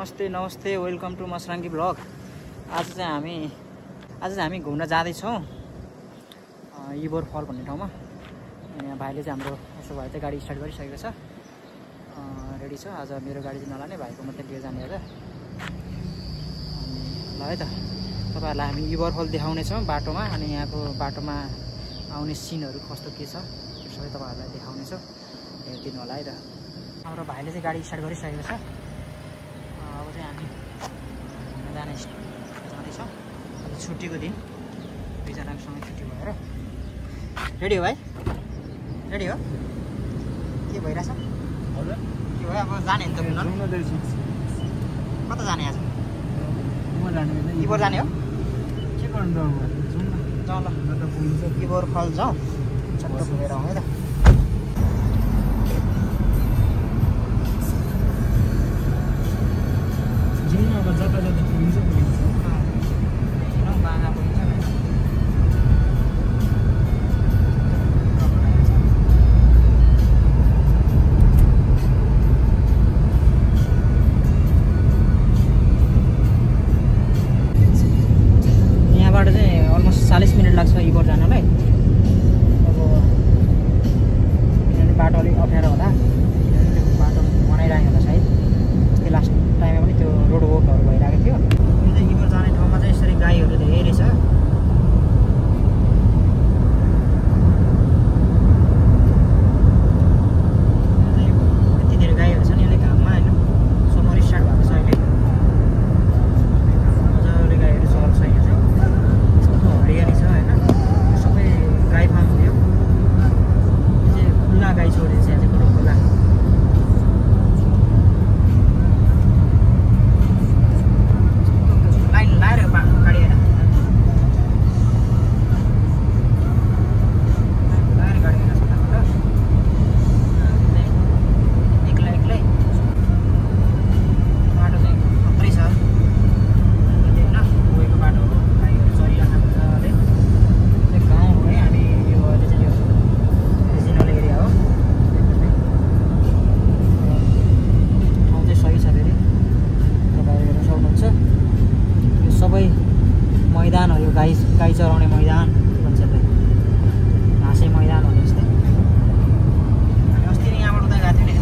नमस्ते नमस्ते welcome to मसराङ्गी blog. आज चाहिँ हामी घुम्न जाँदैछौँ इबोर फल भन्ने ठाउँमा। यहाँ भाइले चाहिँ हाम्रो उसो भए चाहिँ गाडी स्टार्ट गरिसकेको छ, रेडी छ। आज मेरो गाडी चाहिँ नलाने, भाइको मात्रै लिएर जाने आज। ल है त, तपाईँहरूलाई हामी इबोर फल देखाउनेछौँ बाटोमा, अनि यहाँको बाटोमा आउने सिनहरू कस्तो के छ त्यो सबै तपाईँहरूलाई देखाउनेछौँ, हेरिदिनु होला है त। हाम्रो भाइले चाहिँ गाडी स्टार्ट गरिसकेको छ। अब चाहिँ हामी जाँदैछौँ। आज छुट्टीको दिन, दुईजनाको सँगै छुट्टी भएर। रेडी हो भाइ? रेडी हो? के भइरहेछ? के भयो? अब जाने नि त घुम्न? कता जाने आज? इबोर जाने हो? के गर्नु जाउँ ल, इबोर फल जाउँ, चट्ट घुमेर आउँ है त। यहाँबाट चाहिँ अलमोस्ट 40 मिनट लाग्छ इबोर जानलाई। अब किनभने बाटो अलिक अप्ठ्यारो होला, किनभने त्यो बाटो बनाइरहेको होला सायद। त्यो लास्ट टाइममा पनि त्यो रोड वर्कहरू भइरहेको थियो। यो चाहिँ इबोर जाने ठाउँमा चाहिँ यसरी गाईहरू धेरै छ। यति धेरै गाईहरू छ नि अहिले घाममा होइन, समर स्टार्ट भएको छ अहिले। मजाले गाईहरू चल्छ यहाँ चाहिँ, हरियाली छ होइन, सबै गाई फार्म थियो। यो चाहिँ खुल्ला गाई छोडिन्छ यहाँ चाहिँ, पुरो खुल्ला। लाइन लाएर गाडी होइन, लाएर गाडी होइन फटाफट। एक्लै बाटो चाहिँ खत्रै छ होइन, गएको बाटो हो, गाईहरू चलिरहेको छ अहिले। गाउँ हो है, हामी यो अहिले चाहिँ यो रिजनल एरिया हो। ठाउँ चाहिँ सही छ फेरि, तपाईँहरू हेर्न सक्नुहुन्छ। यो सबै मैदानहरू, गाई चराउने मैदान भन्छ त, घाँसे मैदान भने जस्तै। हामी अस्ति नै यहाँबाट उता गएको थियौँ नि,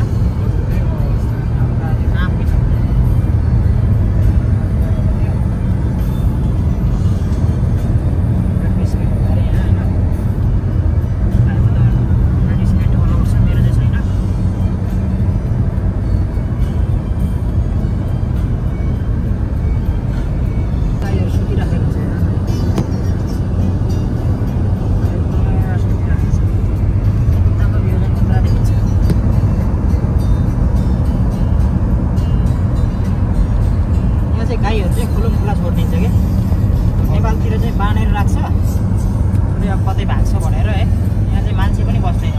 कहाँ पुग्छ गाईहरू चाहिँ खुल्ला छोडिदिन्छ कि। नेपालतिर चाहिँ बाँधेर राख्छ, अनि अब कतै भाग्छ भनेर है। यहाँ चाहिँ मान्छे पनि बस्दैन,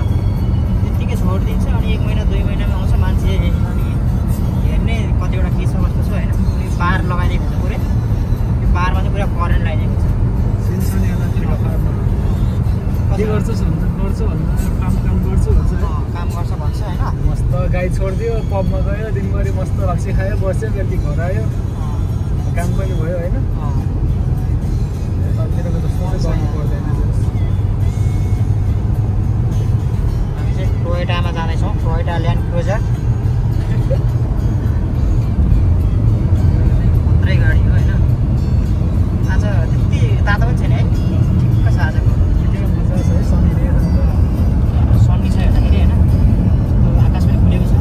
त्यत्तिकै छोडिदिन्छ। अनि 1 महिना 2 महिनामा आउँछ मान्छे, अनि हेर्ने कतिवटा के छ कस्तो छ होइन। अनि बार लगाइदिएको हुन्छ पुरै, त्यो बारमा चाहिँ पुरा करेन्ट लगाइदिएको हुन्छ। के गर्छस् भन्छ, गर्छु भन्दा काम गर्छु भन्छ, काम गर्छ भन्छ होइन। मस्त गाई छोडिदियो, पबमा गयो, दिनभरि मस्त रक्सी खायो, बस्यो, बेलुकी घर आयो, काम पनि भयो होइन। यतातिरको त सोच गर्नु पर्दैन। हामी चाहिँ टोयोटामा जाँदैछौँ, टोयोटा ल्यान्ड क्रुजर। खत्रै गाडी हो होइन। आज त्यति तातो पनि छैन है, ठिक्क छ आजको। मजा छ है, सनी छ हेर्दाखेरि होइन, आकाश पनि खुलेको छ।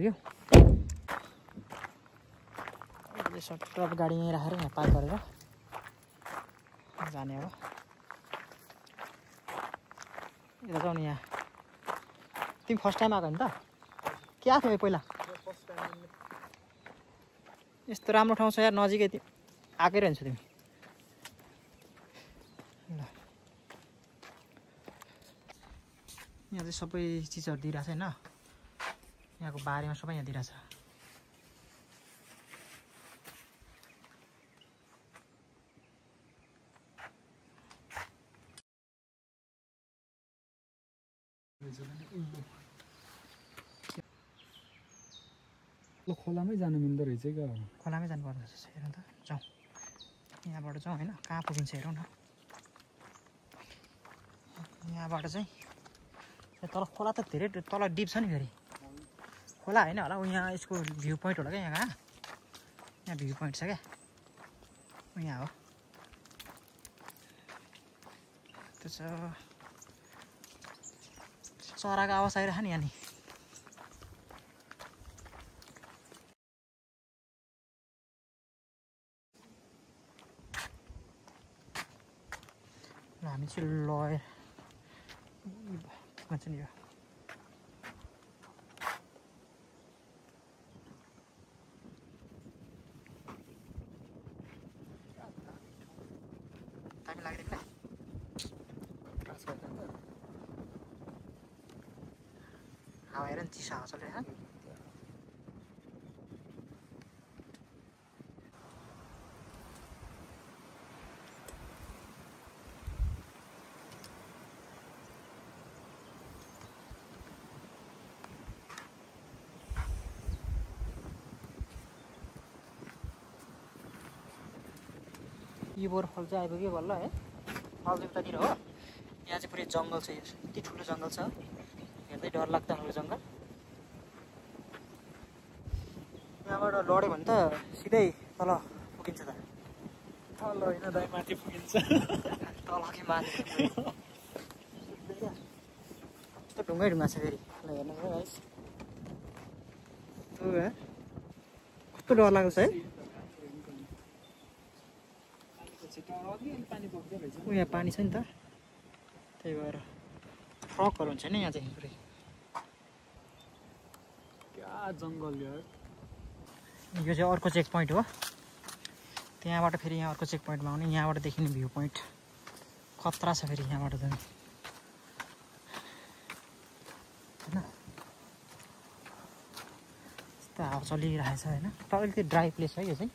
आइपुग्यो। सर्ट अब गाडी यहीँ राखेर यहाँ पार्क गरेर जाने हो। यता जाउँ नि। यहाँ तिमी फर्स्ट टाइम आएको नि त? के आएको थियो पहिला? यस्तो राम्रो ठाउँ छ यार, नजिकै आएकै रहन्छ तिमी। ल यहाँ चाहिँ सबै चिजहरू दिइरहेछ होइन, यहाँको बारेमा सबै यहाँ दिइरहेछ। खोलामै जानु मिल्दो रहेछ क्या। खोलामै जानुपर्दो रहेछ। हेरौँ त, जाउँ यहाँबाट जाउँ होइन, कहाँ पुगिन्छ हेरौँ न। यहाँबाट चाहिँ तल खोला त धेरै तल डिप छ नि। फेरि खोला होइन होला, यहाँ यसको भ्यू पोइन्ट होला क्या। यहाँ भ्यू पोइन्ट छ क्या, यहाँ हो। त्यो छ चराको आवाज आइरहेको नि यहाँ नि। ल हामी चाहिँ लयर के भन्छ नि यो दामी लाग्दैन। हावा हेर न, चिसो हावा चलिरहेछ। इबोर फल चाहिँ आइपुग्यो बल्ल है। फल चाहिँ उतातिर हो। यहाँ चाहिँ पुरै जङ्गल छ, यति ठुलो जङ्गल छ, हेर्दै डर लाग्दो खालको जङ्गल। यहाँबाट लड्यो भने त सिधै तल पुगिन्छ त। तल होइन दाइ, माथि पुगिन्छ। तल कि माथि कस्तो ढुङ्गै ढुङ्गा छ फेरि। ल हेर्नुहोस् है गाइस, कस्तो डर लाग्छ है। ऊ यहाँ पानी छ नि त, त्यही भएर ट्रकहरू हुन्छ नि यहाँ चाहिँ पुरै। क्या जङ्गल यार। यो चाहिँ अर्को चेक पोइन्ट हो। त्यहाँबाट फेरि यहाँ अर्को चेक पोइन्टमा आउने। यहाँबाट देखिने भ्यू पोइन्ट खतरा छ फेरि यहाँबाट झन् होइन। यस्तो हावा चलिरहेछ होइन। तर अलिकति ड्राई प्लेस है यो चाहिँ,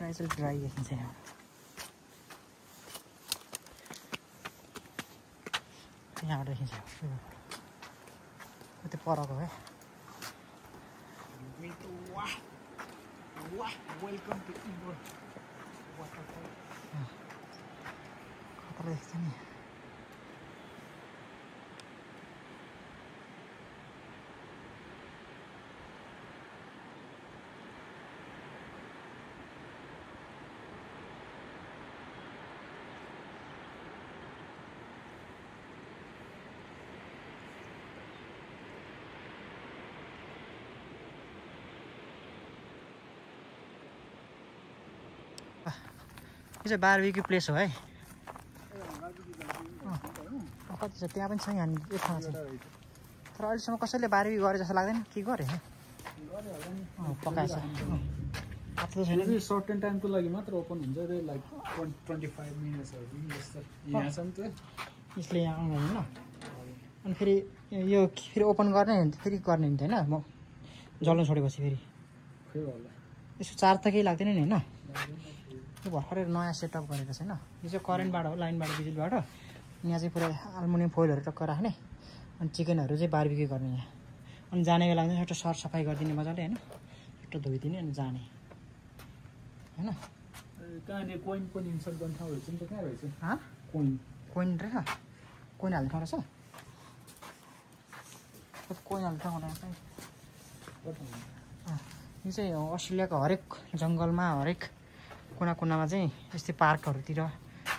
ड्राई चाहिँ ड्राई देखिन्छ यहाँ। यहाँबाट देखिन्छ त्यो परको है। खतरा देखिन्छ नि। यो चाहिँ बारबेक्यू प्लेस हो है। कति छ त्यहाँ पनि छ, यहाँ एक ठाउँमा छ। तर अहिलेसम्म कसैले बारबेक्यू गरे जस्तो लाग्दैन। के गरे पकाएछ आएको छैन। सर्टेन टाइमको लागि मात्र ओपन हुन्छ रे, लाइक 25 मिनट्सहरू यहाँ छ नि त। यसले यहाँ आउनु होइन। अनि फेरि यो फेरि ओपन गर्ने फेरि गर्ने नि त होइन। म जल्न छोडेपछि फेरि यसो चार्ज त केही लाग्दैन नि होइन। यो भर्खरै नयाँ सेटअप गरेको छैन। यो चाहिँ करेन्टबाट हो, लाइनबाट, बिजुलीबाट। यहाँ चाहिँ पुरै एल्मुनियम फोइलहरू टक्क राख्ने, अनि चिकनहरू चाहिँ बारबेक्यू गर्ने यहाँ। अनि जाने बेला चाहिँ एउटा सरसफाइ गरिदिने मजाले होइन, एउटा धोइदिने अनि जाने होइन। कहाँनिर कोइन पनि इन्सर्ट गर्ने ठाउँ रहेछ नि त। कहाँ रहेछ कोइन? कोइन रहेछ, कोइन हाल्ने ठाउँ रहेछ। कोइन हाल्ने ठाउँ रहेछ। यो चाहिँ अस्ट्रेलियाको हरेक जङ्गलमा, हरेक कुना कुनामा चाहिँ यस्तै पार्कहरूतिर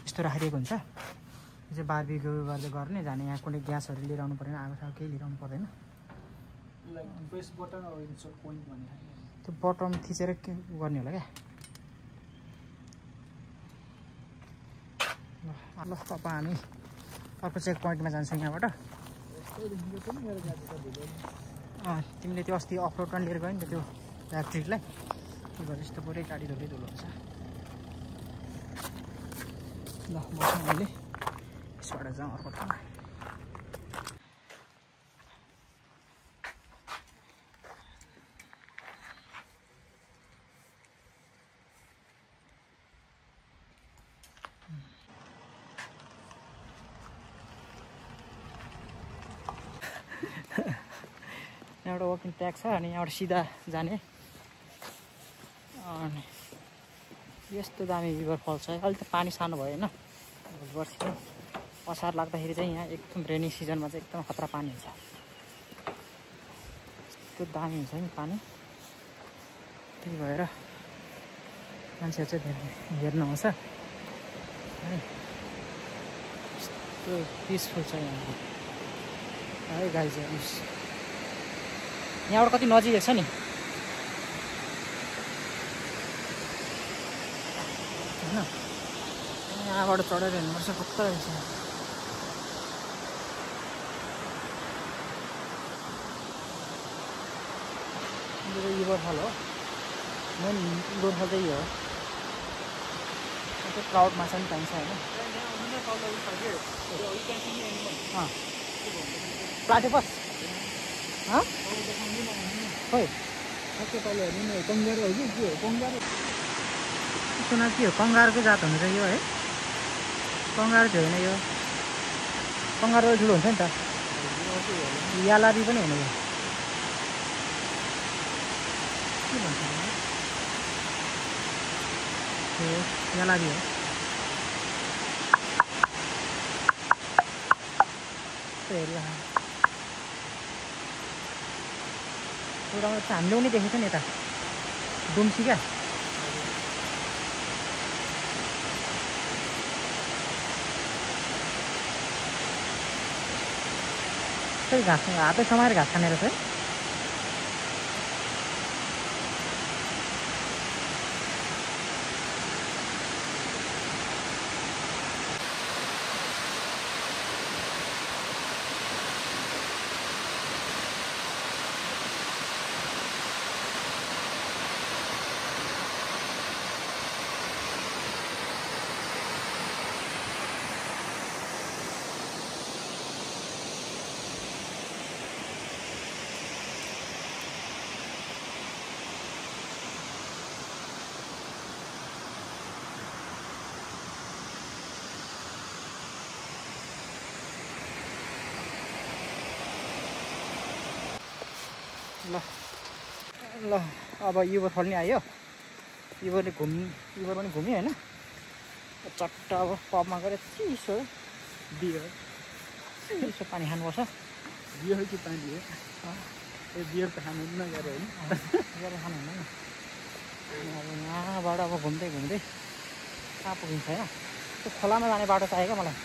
यस्तो राखिदिएको हुन्छ। यो चाहिँ बारबेक्यू गर्दै गर्ने जाने। यहाँ कुनै ग्यासहरू लिएर आउनु परेन, आगो सागो केही लिएर आउनु पर्दैन। लाइक प्रेस बटन और इन्सर्ट पोइन्ट भन्ने खाले त्यो बटन थिचेर के गर्ने होला क्या ल अब हामी अर्को चेक पोइन्टमा जान्छौँ यहाँबाट तिमीले त्यो अस्ति अफरोडमा लिएर गयो नि त त्यो फ्याक्ट्रीलाई त्यो भएर यस्तो पुरै गाडी धुलै धुलो हुन्छ ल बस्नु मैले यसबाट जाउँ अर्को ठाउँमा यहाँबाट वकिङ ट्र्याक छ अनि यहाँबाट सिधा जाने अनि यस्तो दामी रिभर फल छ अहिले त पानी सानो भयो होइन वर्ष असार लाग्दाखेरि चाहिँ यहाँ एकदम रेनी सिजनमा चाहिँ एकदम खतरा पानी हुन्छ यस्तो दामी हुन्छ नि पानी त्यही भएर मान्छेहरू चाहिँ हेर्न आउँछ है यस्तो पिसफुल छ यहाँ है गाडी चाहिँ यहाँबाट कति नजिक छ नि होइन यहाँबाट चढेर हेर्नुपर्छ कस्तो रहेछ यो गोर्खाल हो मेन गोर्खाल चाहिँ यो हो त्यो क्राउड माछा पनि पाइन्छ होइन प्लाटेपस खोइ तपाईँले हेर्नु न कङ्गारू हो कि के हो कङ्गारू सुना के हो कङ्गारुकै जात हुन्छ यो है कङ्गारू चाहिँ होइन यो कङ्गारू ठुलो हुन्छ नि त यालाबी पनि होइन यो के भन्छ यो यालाबी हो हेर्ला एउटा हामीले पनि देखेको नि यता दुम्सी क्या त्यही घाँस हातै समाएर घाँस खाने रहेछ है ल ल अब युबर फल नि आयो युबरले युबर पनि घुम्यो होइन चट्ट अब पबमा गएर चिसो बियर चिसो पानी खानुपर्छ बियर कि पानी हो ए बियर त खानु नगरे होइन बियर खानु हुँदैन अब यहाँबाट अब घुम्दै घुम्दै कहाँ पुगिन्छ होइन त्यो खोलामा जाने बाटो चाहियो क्या मलाई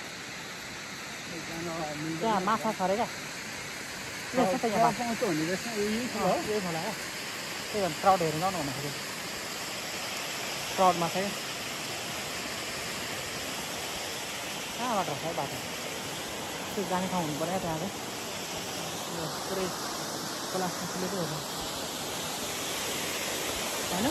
त्यहाँ माछा छ अरे क्या पाउँछ हुने रहेछ यही खोला हो त्यही भएर क्राउड हेर्नु जाउँ न भन्दाखेरि क्राउडमा चाहिँ कहाँबाट छ बाटो त्यो जाने ठाउँ हुनु पऱ्यो त्यहाँ चाहिँ पुरै खोला फुलेकै हो होइन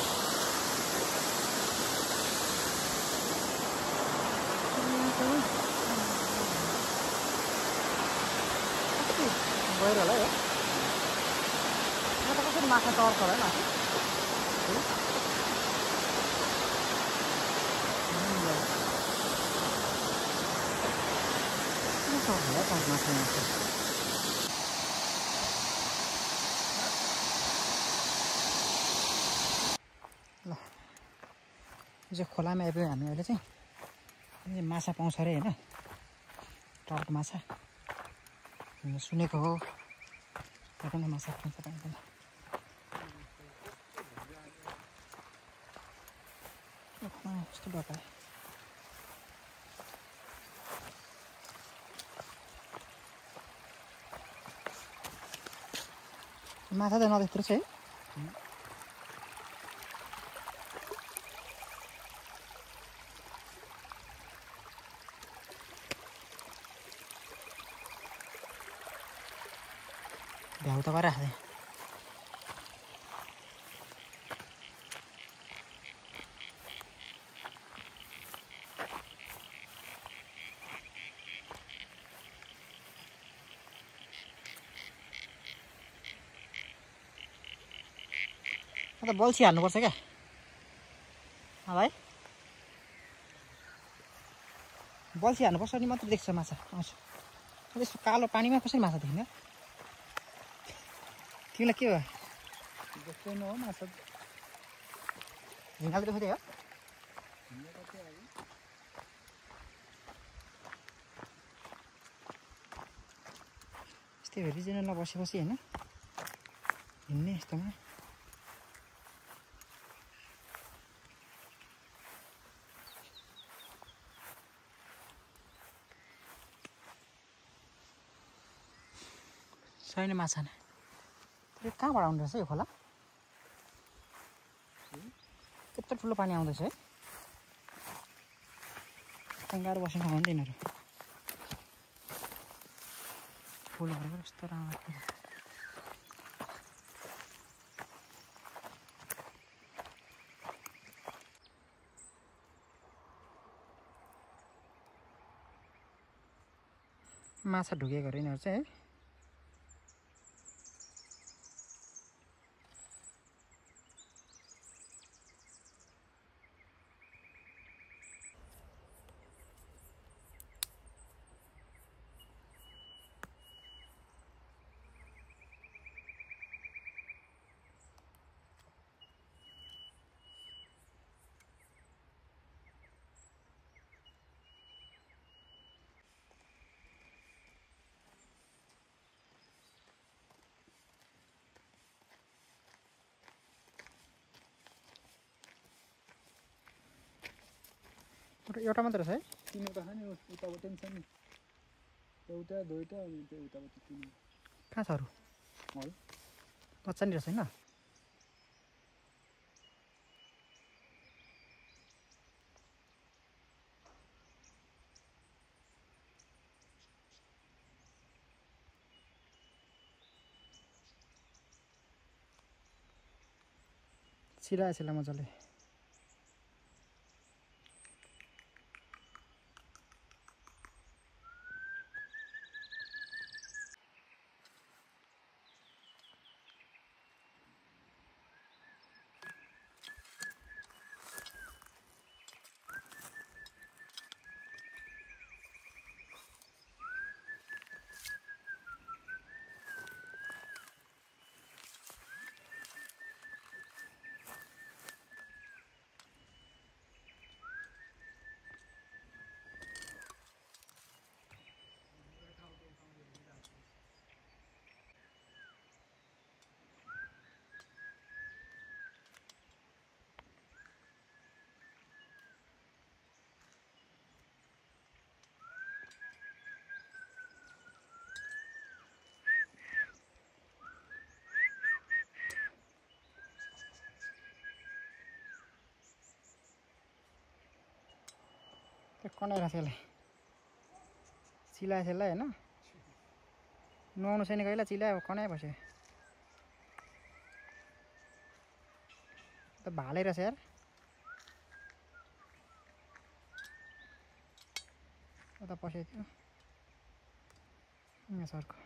गएर होला है यहाँ त कसरी माछा चढ्छ होला है माथि माछा ल यो चाहिँ खोलामा आइपुग्यो हामी अहिले चाहिँ माछा पाउँछ अरे होइन ट्राउट माछा सुनेको हो त्यहाँ माछा पाउँछ पाइँदैन कस्तो बाटो माछा त नदेख्दो रहेछ है। भ्याउ त गरेर राख्दै त बल्छी हाल्नुपर्छ क्या भाइ। बल्छी हाल्नुपर्छ नि मात्रै देख्छ माछा आउँछ। त्यस्तो कालो पानीमा कसरी माछा देख्ने? तिमीलाई के हो? जस्तो न हो माछा झिँगाले देखाउँदै हो। यस्तै हो रिजनलमा बसेपछि होइन हिँड्ने यस्तोमा। छैन माछा नै। यो कहाँबाट आउँदो रहेछ यो खोला? त्यत्रो ठुलो पानी आउँदैछ है। गाह्रो बस्नु खायो नि त यिनीहरू। फुलहरू कस्तो राम्रो। माछा ढुकेको अरे यिनीहरू चाहिँ है। एउटा मात्र छ है। तिनवटा छ नि उताबाट पनि छ नि। एउटा दुईवटा अनि त्यो उताबाट तिनवटा। कहाँ छ अरू? है बच्चा नि रहेछ होइन। छिला मजाले। कनाइरहेको छ यसलाई। चिलाएछ यसलाई होइन। नुहाउनु छैन कहिल्यै चिलायो कनाइबस्यो। त भालै रहेछ यार। उता पसेको थियो यहाँ सरको।